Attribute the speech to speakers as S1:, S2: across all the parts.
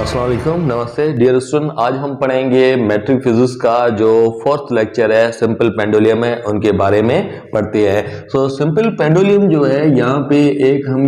S1: अस्सलाम वालेकुम, नमस्ते डियर स्टूडेंट। आज हम पढ़ेंगे मैट्रिक फिजिक्स का जो फोर्थ लेक्चर है, सिंपल पेंडुलम है, उनके बारे में पढ़ते हैं। सो सिंपल पेंडुलम जो है यहाँ पे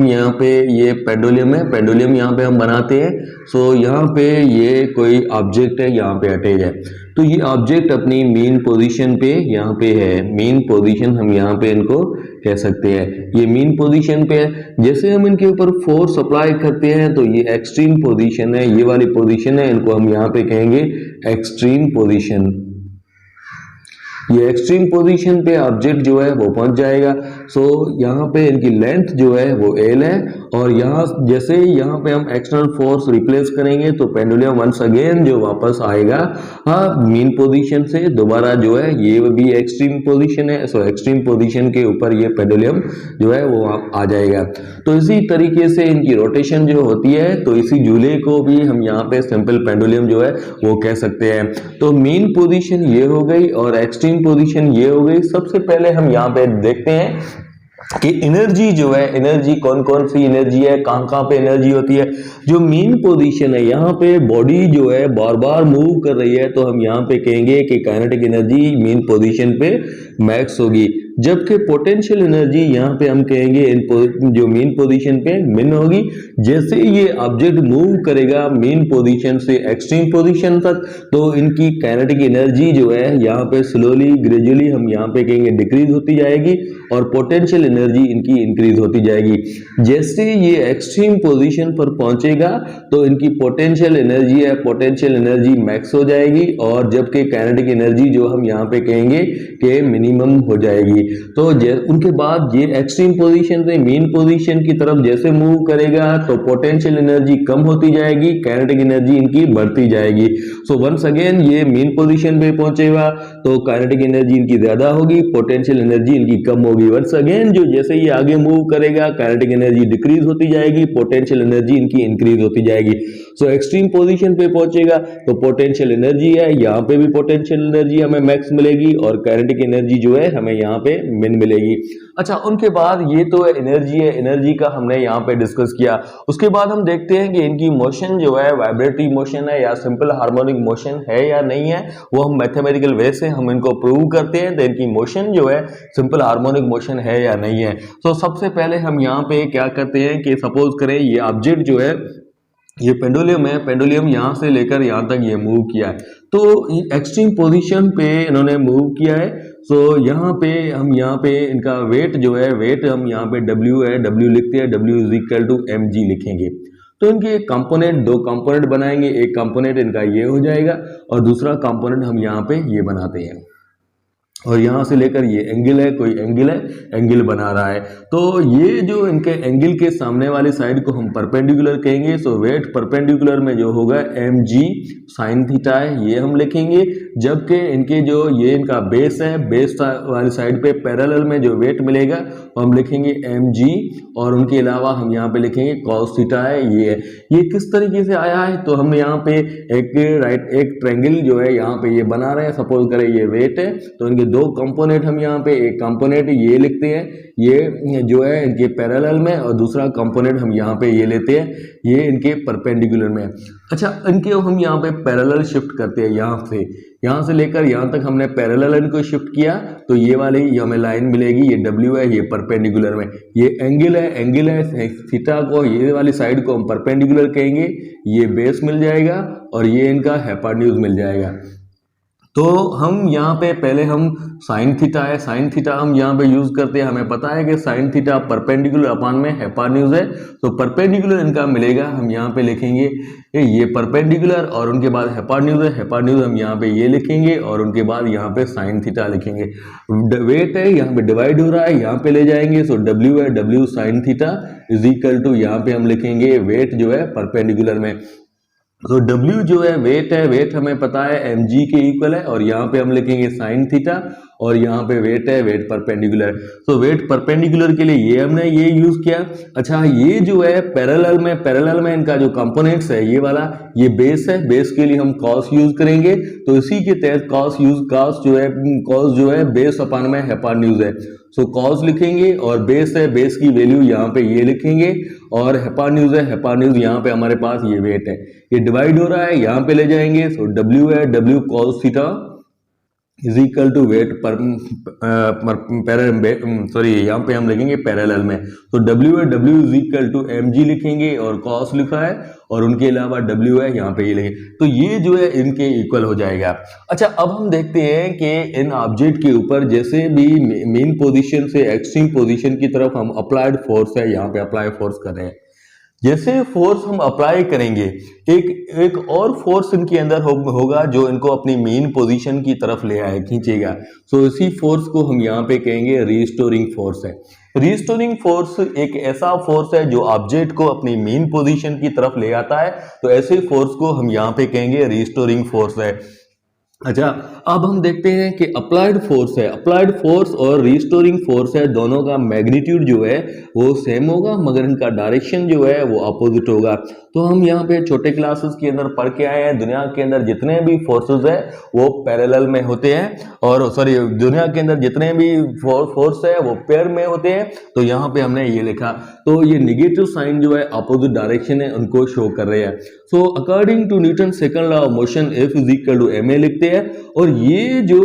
S1: यहाँ पे ये पेंडुलम है, पेंडुलम यहाँ पे हम बनाते हैं। सो यहाँ पे ये कोई ऑब्जेक्ट है, यहाँ पे अटैच है। तो ये ऑब्जेक्ट अपनी मेन पोजीशन पे यहाँ पे है, मेन पोजीशन हम यहाँ पे इनको कह सकते हैं। ये मेन पोजीशन पे है। जैसे हम इनके ऊपर फोर्स अप्लाई करते हैं तो ये एक्सट्रीम पोजीशन है, ये वाली पोजीशन है, इनको हम यहाँ पे कहेंगे एक्सट्रीम पोजीशन। ये एक्सट्रीम पोजीशन पे ऑब्जेक्ट जो है वो पहुंच जाएगा। सो यहाँ पे इनकी लेंथ जो है वो एल है, और यहाँ जैसे यहाँ पे हम एक्सटर्नल फोर्स रिप्लेस करेंगे तो पेंडुलम वंस अगेन जो वापस आएगा मेन पोजीशन से दोबारा जो है, ये भी एक्सट्रीम पोजीशन है। सो एक्सट्रीम पोजीशन के ऊपर ये पेंडुलम जो है वो आ जाएगा। तो इसी तरीके से इनकी रोटेशन जो होती है, तो इसी झूले को भी हम यहाँ पे सिंपल पेंडुलम जो है वो कह सकते हैं। तो मेन पोजीशन ये हो गई और एक्सट्रीम पोजीशन ये हो गई। सबसे पहले हम यहाँ पे देखते हैं कि एनर्जी जो है, एनर्जी कौन कौन सी एनर्जी है, कहां कहां पे एनर्जी होती है। जो मेन पोजीशन है, यहाँ पे बॉडी जो है बार बार मूव कर रही है, तो हम यहाँ पे कहेंगे कि काइनेटिक एनर्जी मेन पोजीशन पे मैक्स होगी, जबकि पोटेंशियल एनर्जी यहाँ पे हम कहेंगे जो मेन पोजीशन पे मिन होगी। जैसे ये ऑब्जेक्ट मूव करेगा मेन पोजीशन से एक्सट्रीम पोजीशन तक, तो इनकी काइनेटिक एनर्जी जो है यहाँ पे स्लोली ग्रेजुअली हम यहाँ पे कहेंगे डिक्रीज होती जाएगी, और पोटेंशियल एनर्जी इनकी इंक्रीज होती जाएगी। जैसे ये एक्सट्रीम पोजीशन पर पहुंचेगा तो इनकी पोटेंशियल एनर्जी है, पोटेंशियल एनर्जी मैक्स हो जाएगी, और जबकि काइनेटिक एनर्जी जो हम यहाँ पे कहेंगे कि मिनिमम हो जाएगी। तो उनके बाद ये एक्सट्रीम पोजीशन से मेन पोजीशन की तरफ जैसे मूव करेगा तो पोटेंशियल एनर्जी कम होती जाएगी, काइनेटिक एनर्जी इनकी बढ़ती जाएगी। सो वंस अगेन ये मेन पोजीशन पे पहुंचेगा तो काइनेटिक एनर्जी इनकी ज्यादा होगी, पोटेंशियल एनर्जी इनकी कम होगी। वंस अगेन जो जैसे ये आगे मूव करेगा काइनेटिक एनर्जी डिक्रीज होती जाएगी, पोटेंशियल एनर्जी इनकी इंक्रीज होती जाएगी। सो एक्सट्रीम पोजीशन पे पहुंचेगा तो पोटेंशियल एनर्जी है, यहाँ पे भी पोटेंशियल एनर्जी हमें मैक्स मिलेगी, और काइनेटिक एनर्जी जो है हमें यहाँ पे मिन मिलेगी। अच्छा, उनके बाद ये तो एनर्जी है, एनर्जी का हमने यहाँ पे डिस्कस किया। उसके बाद हम देखते हैं कि इनकी मोशन जो है वाइब्रेटरी मोशन है या सिंपल हार्मोनिक मोशन है या नहीं है। वो हम मैथमेटिकल वे से हम इनको प्रूव करते हैं, तो इनकी मोशन जो है सिंपल हार्मोनिक मोशन है या नहीं है। तो सबसे पहले हम यहाँ पे क्या करते हैं कि सपोज करें ये ऑब्जेक्ट जो है, ये पेंडुलम है, पेंडुलम यहाँ से लेकर यहाँ तक ये मूव किया है, तो एक्सट्रीम पोजीशन पे इन्होंने मूव किया है। सो यहाँ पे इनका वेट जो है, वेट हम यहाँ पे W है, W लिखते हैं, W is equal to mg लिखेंगे। तो इनके कंपोनेंट, दो कंपोनेंट बनाएंगे, एक कंपोनेंट इनका ये हो जाएगा और दूसरा कंपोनेंट हम यहाँ पे ये बनाते हैं, और यहां से लेकर ये एंगल है, कोई एंगल है, एंगल बना रहा है। तो ये जो इनके एंगल के सामने वाली साइड को हम परपेंडिकुलर कहेंगे। सो वेट परपेंडिकुलर में जो होगा mg साइन थीटा है, ये हम लिखेंगे। जबकि इनके जो ये इनका बेस है, बेस वाली साइड पे पैरेलल में जो वेट मिलेगा वो हम लिखेंगे mg, और उनके अलावा हम यहाँ पे लिखेंगे cos थीटा है। ये किस तरीके से आया है, तो हम यहाँ पे एक ट्रायंगल जो है यहाँ पे ये बना रहे हैं। सपोज करें ये वेट है, तो इनके दो कंपोनेंट हम यहाँ पे, एक कंपोनेंट ये लिखते हैं, ये जो है इनके पैरेलल में, और दूसरा कंपोनेंट हम यहाँ पे ये लेते हैं, ये इनके परपेंडिकुलर में। अच्छा, इनके हम यहाँ पे पैरेलल शिफ्ट करते हैं, यहाँ से लेकर यहाँ तक हमने पैरेलल इनको शिफ्ट किया, तो ये वाली ये हमें लाइन मिलेगी, ये W है, ये परपेंडिकुलर में, ये एंगल है थीटा को, ये वाली साइड को हम परपेंडिकुलर कहेंगे, ये बेस मिल जाएगा, और ये इनका हाइपोटेन्यूज मिल जाएगा। तो हम यहाँ पे पहले हम साइन थीटा है, साइन थीटा हम यहाँ पे यूज करते हैं। हमें पता है कि साइन थीटा परपेंडिकुलर अपान में हाइपोटेन्यूज है, तो परपेंडिकुलर इनका मिलेगा, हम यहाँ पे लिखेंगे ये परपेंडिकुलर, और उनके बाद हाइपोटेन्यूज है, हाइपोटेन्यूज हम यहाँ पे ये लिखेंगे, और उनके बाद यहाँ पे साइन थीटा लिखेंगे। वेट है यहाँ पे डिवाइड हो रहा है, यहाँ पे ले जाएंगे, सो W है, W sine theta is equal to यहाँ पे हम लिखेंगे वेट जो है परपेंडिकुलर में। तो W जो है वेट है, वेट हमें पता है mg के इक्वल है, और यहाँ पे हम लिखेंगे साइन थीटा, और यहाँ पे वेट है, वेट परपेंडिकुलर। तो वेट परपेंडिकुलर के लिए ये हमने ये यूज किया। अच्छा, ये जो है पैरेलल में इनका जो कंपोनेंट्स है, ये वाला ये बेस है, बेस के लिए हम कॉस यूज करेंगे, तो इसी के तहत कॉस जो है बेस अपान में हाइपोटेन्यूज है। सो कॉस लिखेंगे, और बेस है, बेस की वैल्यू यहाँ पे ये लिखेंगे, और हेपान्यूज है, हेपान्यूज यहाँ पे हमारे पास ये वेट है, ये डिवाइड हो रहा है, यहाँ पे ले जाएंगे। सो डब्ल्यू है, W cos theta is equal to weight पर सॉरी यहाँ पे हम लिखेंगे पैरेलल में। तो डब्ल्यू है, W is equal to M G लिखेंगे और कॉस लिखा है और उनके अलावा डब्ल्यू है यहाँ पे ये लिखेंगे, तो ये जो है इनके इक्वल हो जाएगा। अच्छा, अब हम देखते हैं कि इन ऑब्जेक्ट के ऊपर जैसे भी मेन पोजीशन से एक्सट्रीम पोजीशन की तरफ हम अप्लाइड फोर्स है, यहाँ पे अप्लाई फोर्स कर रहे हैं, जैसे फोर्स हम अप्लाई करेंगे एक और फोर्स इनके अंदर होगा जो इनको अपनी मेन पोजीशन की तरफ ले आए, खींचेगा। सो इसी फोर्स को हम यहाँ पे कहेंगे रीस्टोरिंग फोर्स है। रीस्टोरिंग फोर्स एक ऐसा फोर्स है जो ऑब्जेक्ट को अपनी मेन पोजीशन की तरफ ले आता है, तो ऐसे फोर्स को हम यहाँ पे कहेंगे रीस्टोरिंग फोर्स है। अच्छा, अब हम देखते हैं कि अप्लाइड फोर्स है, अप्लाइड फोर्स और रिस्टोरिंग फोर्स है, दोनों का मैग्नीट्यूड जो है वो सेम होगा मगर इनका डायरेक्शन जो है वो अपोजिट होगा। तो हम यहाँ पे छोटे क्लासेस के अंदर पढ़ के आए हैं, दुनिया के अंदर जितने भी फोर्सेस है वो पैरेलल में होते हैं, और सॉरी दुनिया के अंदर जितने भी फोर्स है वो पेयर में होते हैं। तो यहाँ पे हमने ये लिखा, तो ये निगेटिव साइन जो है अपोजिट डायरेक्शन है उनको शो कर रहे हैं। So according to Newton second law of motion F is equal to ma लिखते हैं, और ये जो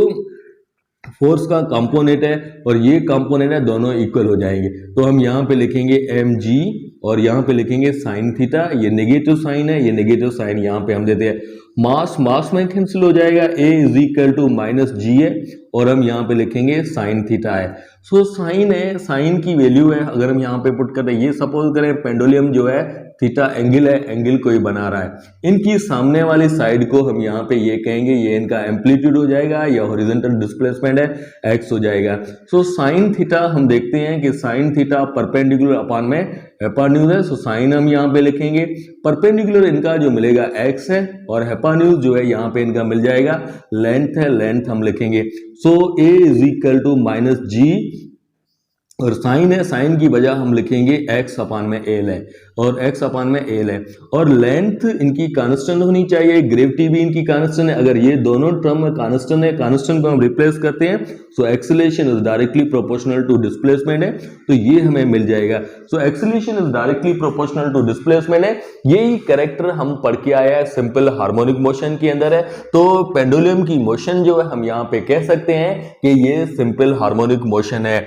S1: फोर्स का कंपोनेंट है और ये कंपोनेंट है दोनों इक्वल हो जाएंगे। तो हम यहाँ पे लिखेंगे mg और यहाँ पे लिखेंगे साइन थीटा, ये नेगेटिव साइन है, ये नेगेटिव साइन यहाँ पे हम देते हैं। मास में कैंसिल हो जाएगा, a is equal to minus G है और हम यहाँ पे लिखेंगे साइन थीटा है। सो साइन है, साइन की वैल्यू है, अगर हम यहाँ पे पुट करते हैं, ये सपोज करें पेंडुलम जो है थीटा एंगल है, एंगल कोई बना रहा है, इनकी सामने वाली साइड को हम यहाँ पे ये कहेंगे ये इनका एम्पलीट्यूड हो जाएगा या हॉरिजॉन्टल डिस्प्लेसमेंट है x हो जाएगा। सो साइन थीटा हम देखते हैं कि साइन थीटा परपेंडिकुलर अपान में हेपान्यूज है, सो साइन हम यहाँ पे लिखेंगे, परपेंडिकुलर इनका जो मिलेगा x है और हेपान्यूज जो है यहाँ पे इनका मिल जाएगा लेंथ है, लेंथ हम लिखेंगे। So a is equal to minus G और साइन है, साइन की वजह हम लिखेंगे x अपान में एल है और x अपान में एल है, और लेंथ इनकी कांस्टेंट होनी चाहिए, ग्रेविटी भी इनकी कांस्टेंट है। अगर ये दोनों टर्म में कांस्टेंट है, कांस्टेंट को हम रिप्लेस करते हैं, so acceleration is directly proportional to displacement है, तो ये हमें मिल जाएगा। So acceleration is directly proportional to displacement है, यही कैरेक्टर हम पढ़ के आया है सिंपल हार्मोनिक मोशन के अंदर है। तो पेंडुलम की मोशन जो है हम यहाँ पे कह सकते हैं कि ये सिंपल हार्मोनिक मोशन है।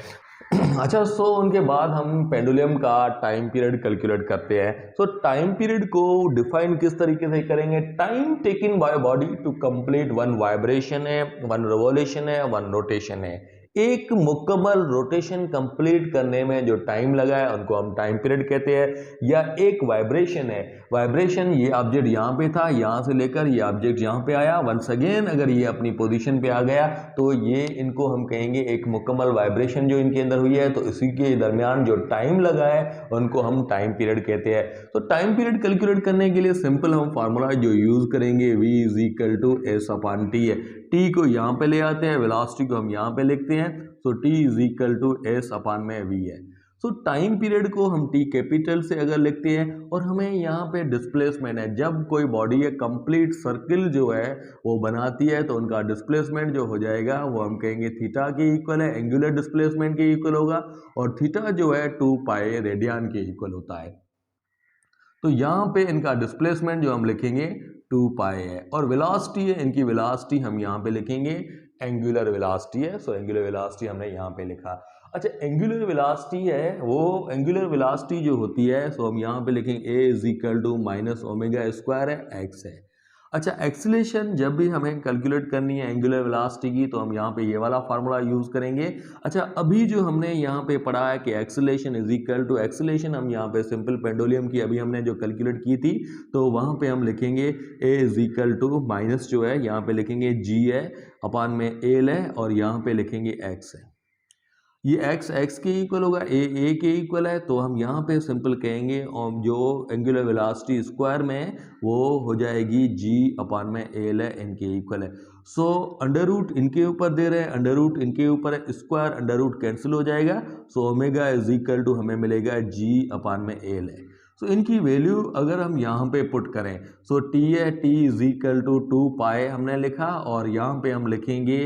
S1: अच्छा, सो उनके बाद हम पेंडुलम का टाइम पीरियड कैलकुलेट करते हैं। सो टाइम पीरियड को डिफाइन किस तरीके से करेंगे, time taken by body to complete one vibration है, वन रिवॉल्यूशन है, वन रोटेशन है। एक मुकम्मल रोटेशन कंप्लीट करने में जो टाइम लगा है उनको हम टाइम पीरियड कहते हैं। या एक वाइब्रेशन है, वाइब्रेशन ये ऑब्जेक्ट यहाँ पे था, यहाँ से लेकर ये ऑब्जेक्ट यहाँ पे आया, वंस अगेन अगर ये अपनी पोजीशन पे आ गया तो ये इनको हम कहेंगे एक मुकम्मल वाइब्रेशन जो इनके अंदर हुई है। तो इसी के दरमियान जो टाइम लगा है उनको हम टाइम पीरियड कहते हैं। तो टाइम पीरियड कैलकुलेट करने के लिए सिंपल हम फार्मूला जो यूज करेंगे v is equal to S upon T है। टी को यहाँ पे ले आते हैं, वेलोसिटी को हम यहाँ पे लिखते हैं, so T is equal to S upon में वी है। सो टाइम पीरियड को हम टी कैपिटल से अगर लिखते हैं, और हमें यहाँ पे डिस्प्लेसमेंट है, जब कोई बॉडी है कंप्लीट सर्किल जो है वो बनाती है तो उनका डिस्प्लेसमेंट जो हो जाएगा वो हम कहेंगे थीटा के इक्वल है, एंगुलर डिस्प्लेसमेंट के इक्वल होगा, और थीटा जो है 2 पाई रेडियन के इक्वल होता है। तो यहाँ पे इनका डिस्प्लेसमेंट जो हम लिखेंगे 2 पाई है, और वेलोसिटी है, इनकी वेलोसिटी हम यहाँ पे लिखेंगे एंगुलर वेलोसिटी है। सो एंगुलर वेलोसिटी हमने यहाँ पे लिखा। अच्छा, एंगुलर वेलोसिटी है, वो एंगुलर वेलोसिटी जो होती है सो हम यहाँ पे लिखेंगे a is equal to minus omega square है, x है। अच्छा, एक्सीलरेशन जब भी हमें कैलकुलेट करनी है एंगुलर वेलोसिटी की तो हम यहाँ पे ये वाला फार्मूला यूज करेंगे। अच्छा, अभी जो हमने यहाँ पे पढ़ा है कि acceleration is equal to, acceleration हम यहाँ पे सिंपल पेंडुलम की अभी हमने जो कैलकुलेट की थी तो वहाँ पे हम लिखेंगे a is equal to minus जो है यहाँ पे लिखेंगे g है अपान में एल है, और यहाँ पे लिखेंगे x है। ये x के इक्वल होगा, a के इक्वल है, तो हम यहाँ पे सिंपल कहेंगे और जो एंगुलर वेलोसिटी स्क्वायर में वो हो जाएगी g अपान में एल है, इनके इक्वल है। सो अंडर रूट इनके ऊपर दे रहे हैं, अंडर रूट इनके ऊपर है, स्क्वायर अंडर रूट कैंसिल हो जाएगा, so omega is equal to हमें मिलेगा g अपान में एल है। सो इनकी वैल्यू अगर हम यहाँ पे पुट करें, सो t है, t इज इक्वल टू 2 पाई हमने लिखा, और यहाँ पे हम लिखेंगे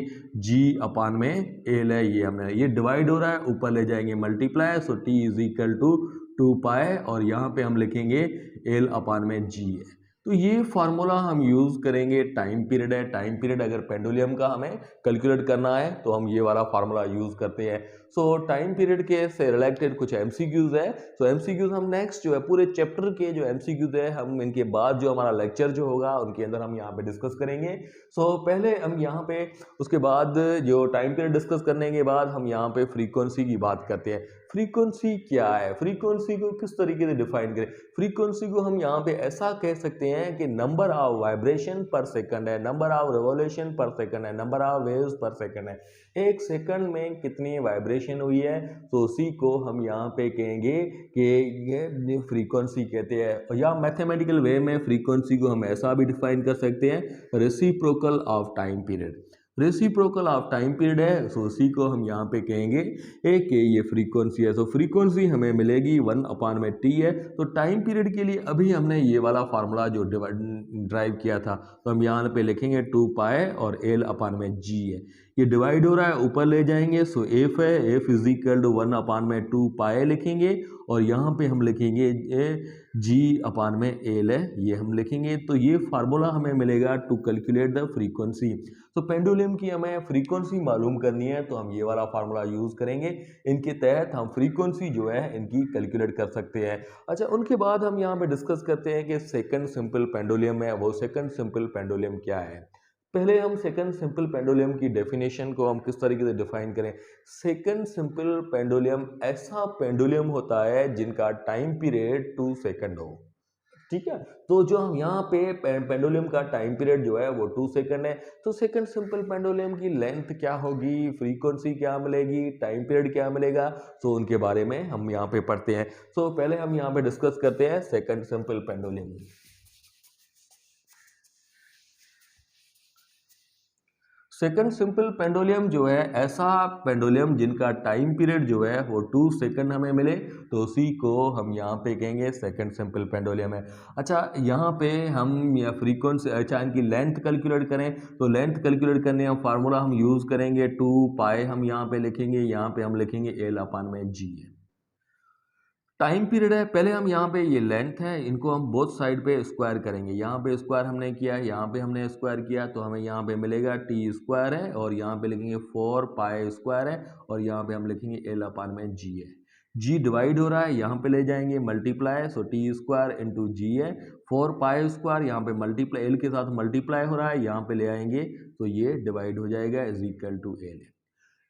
S1: g अपान में एल है, ये हमने, ये डिवाइड हो रहा है ऊपर ले जाएंगे multiply, so t is equal to two pi और यहाँ पे हम लिखेंगे एल अपान में जी है। तो ये फार्मूला हम यूज करेंगे, टाइम पीरियड है, टाइम पीरियड अगर पेंडुलियम का हमें कैलकुलेट करना है तो हम ये वाला फार्मूला यूज करते हैं। सो टाइम पीरियड के से रिलेटेड कुछ एमसीक्यूज है। सो एमसीक्यूज हम नेक्स्ट जो है पूरे चैप्टर के जो एमसीक्यूज है हम इनके बाद जो हमारा लेक्चर जो होगा उनके अंदर हम यहाँ पे डिस्कस करेंगे। सो पहले हम यहाँ पे उसके बाद जो टाइम पीरियड डिस्कस करने के बाद हम यहाँ पे फ्रीक्वेंसी की बात करते हैं। फ्रीक्वेंसी क्या है, फ्रीक्वेंसी को किस तरीके से डिफाइन करें। फ्रीक्वेंसी को हम यहाँ पे ऐसा कह सकते हैं कि नंबर ऑफ वाइब्रेशन पर सेकंड है, नंबर ऑफ रिवॉल्यूशन पर सेकंड है, नंबर ऑफ वेव्स पर सेकंड है। एक सेकंड में कितनी वाइब्रेशन हुई है, तो उसी को हम यहाँ पे कहेंगे कि ये फ्रीक्वेंसी कहते हैं। या मैथमेटिकल वे में फ्रीक्वेंसी को हम ऐसा भी डिफाइन कर सकते हैं, reciprocal of time period. Reciprocal of time period है, सो उसी को हम यहाँ पे कहेंगे एक ये फ्रीक्वेंसी है। सो फ्रीक्वेंसी हमें मिलेगी 1 अपान में टी है। तो टाइम पीरियड के लिए अभी हमने ये वाला फार्मूला जो ड्राइव किया था, तो हम यहाँ पे लिखेंगे 2 पाए और एल अपान में जी है। ये डिवाइड हो रहा है, ऊपर ले जाएंगे, सो एफ है, एफ इज इक्वल टू 1 अपान में 2 पाए लिखेंगे और यहाँ पे हम लिखेंगे जी अपान में एल है, ये हम लिखेंगे। तो ये फार्मूला हमें मिलेगा टू कैलकुलेट द फ्रीक्वेंसी। तो पेंडुलम की हमें फ्रीक्वेंसी मालूम करनी है तो हम ये वाला फार्मूला यूज करेंगे। इनके तहत हम फ्रीक्वेंसी जो है इनकी कैलकुलेट कर सकते हैं। अच्छा, उनके बाद हम यहाँ पे डिस्कस करते हैं कि सेकंड सिंपल पेंडुलम है, वो सेकंड सिंपल पेंडुलम क्या है। पहले हम सेकंड सिंपल पेंडुलम की डेफिनेशन को हम किस तरीके से डिफाइन करें। सेकंड सिंपल पेंडुलम ऐसा पेंडुलम होता है जिनका टाइम पीरियड 2 सेकंड हो। ठीक है, तो जो हम यहाँ पे पेंडुलम का टाइम पीरियड जो है वो 2 सेकंड है। तो सेकंड सिंपल पेंडुलम की लेंथ क्या होगी, फ्रीक्वेंसी क्या मिलेगी, टाइम पीरियड क्या मिलेगा, तो उनके बारे में हम यहाँ पे पढ़ते हैं। तो पहले हम यहाँ पे डिस्कस करते हैं second simple pendulum. Second simple pendulum जो है ऐसा पेंडुलम जिनका टाइम पीरियड जो है वो 2 सेकंड हमें मिले, तो उसी को हम यहाँ पे कहेंगे सेकंड सिंपल पेंडुलम है। अच्छा, यहाँ पे हम या फ्रीक्वेंसी, अच्छा इनकी लेंथ कैलकुलेट करें तो लेंथ कैलकुलेट करने हम फार्मूला हम यूज करेंगे 2 पाए, हम यहाँ पे लिखेंगे, यहाँ पे हम लिखेंगे एल अपान में जी है। टाइम पीरियड है, पहले हम यहाँ पे ये लेंथ है इनको हम बोथ साइड पे स्क्वायर करेंगे। यहाँ पे स्क्वायर हमने किया, यहाँ पे हमने स्क्वायर किया, तो हमें यहाँ पे मिलेगा टी स्क्वायर है और यहाँ पे लिखेंगे 4 पाई स्क्वायर है और यहाँ पे हम लिखेंगे एल अपान में जी है। जी डिवाइड हो रहा है, यहाँ पे ले जाएंगे multiply, so T square into जी है। 4 पाई स्क्वायर यहाँ पे मल्टीप्लाई, एल के साथ मल्टीप्लाई हो रहा है, यहाँ पे ले आएंगे तो ये डिवाइड हो जाएगा इज इक्वल टू एल।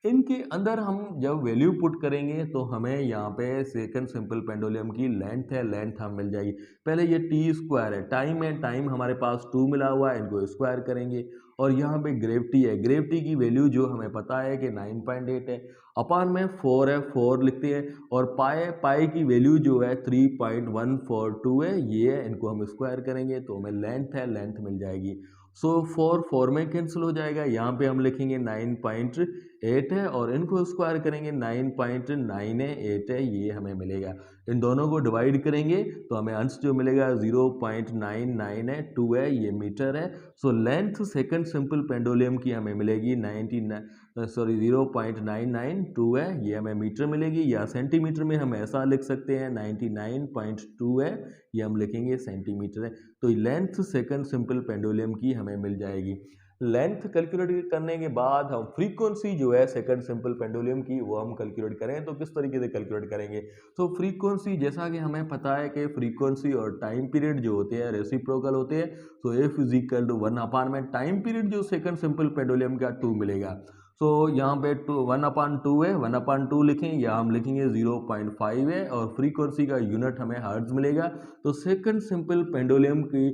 S1: इनके अंदर हम जब वैल्यू पुट करेंगे तो हमें यहाँ पे सेकंड सिंपल पेंडुलम की लेंथ है, लेंथ हम मिल जाएगी। पहले ये टी स्क्वायर है, टाइम है, टाइम हमारे पास 2 मिला हुआ है, इनको स्क्वायर करेंगे और यहाँ पे ग्रेविटी है, ग्रेविटी की वैल्यू जो हमें पता है कि 9.8 है, अपान में 4 है, 4 लिखते हैं और पाए, पाए की वैल्यू जो है 3.142 है, ये है, इनको हम स्क्वायर करेंगे तो हमें लेंथ है, लेंथ मिल जाएगी। सो 4 4 में कैंसिल हो जाएगा, यहाँ पे हम लिखेंगे 9.8 है और इनको स्क्वायर करेंगे 9.9 है, 8 है, ये हमें मिलेगा। इन दोनों को डिवाइड करेंगे तो हमें अंश जो मिलेगा 0.99 है, 2 है, ये मीटर है। So length second simple pendulum की हमें मिलेगी 0.992 है, ये हमें मीटर मिलेगी, या सेंटीमीटर में हम ऐसा लिख सकते हैं 99.2 है, ये हम लिखेंगे सेंटीमीटर है। तो लेंथ सेकंड सिंपल पेंडुलम की हमें मिल जाएगी। लेंथ कैलकुलेट करने के बाद हम फ्रीक्वेंसी जो है सेकंड सिंपल पेंडुलम की वो हम कैलकुलेट करें तो किस तरीके से कैलकुलेट करेंगे। तो फ्रीक्वेंसी, जैसा कि हमें पता है कि फ्रीक्वेंसी और टाइम पीरियड जो होते हैं रेसिप्रोकल होते हैं, तो एफ इज इक्वल टू 1 अपान में टाइम पीरियड जो सेकंड सिंपल पेंडुलम का 2 मिलेगा। सो यहाँ पे 1/2 है, 1/2 लिखें या हम लिखेंगे 0.5 है और फ्रीक्वेंसी का यूनिट हमें हर्ट्ज मिलेगा। तो सेकंड सिंपल पेंडुलम की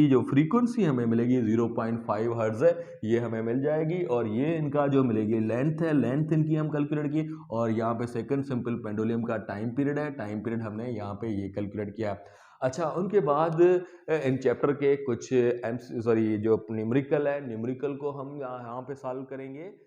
S1: जो फ्रीक्वेंसी हमें मिलेगी 0.5 हर्ट्ज है, ये हमें मिल जाएगी और ये इनका जो मिलेगी लेंथ है, लेंथ इनकी हम कैलकुलेट की और यहाँ पे सेकंड सिंपल पेंडुलम का टाइम पीरियड है, टाइम पीरियड हमने यहाँ पे ये कैलकुलेट किया। अच्छा, उनके बाद इन चैप्टर के कुछ जो न्यूमेरिकल है, न्यूमेरिकल को हम यहाँ पे सॉल्व करेंगे।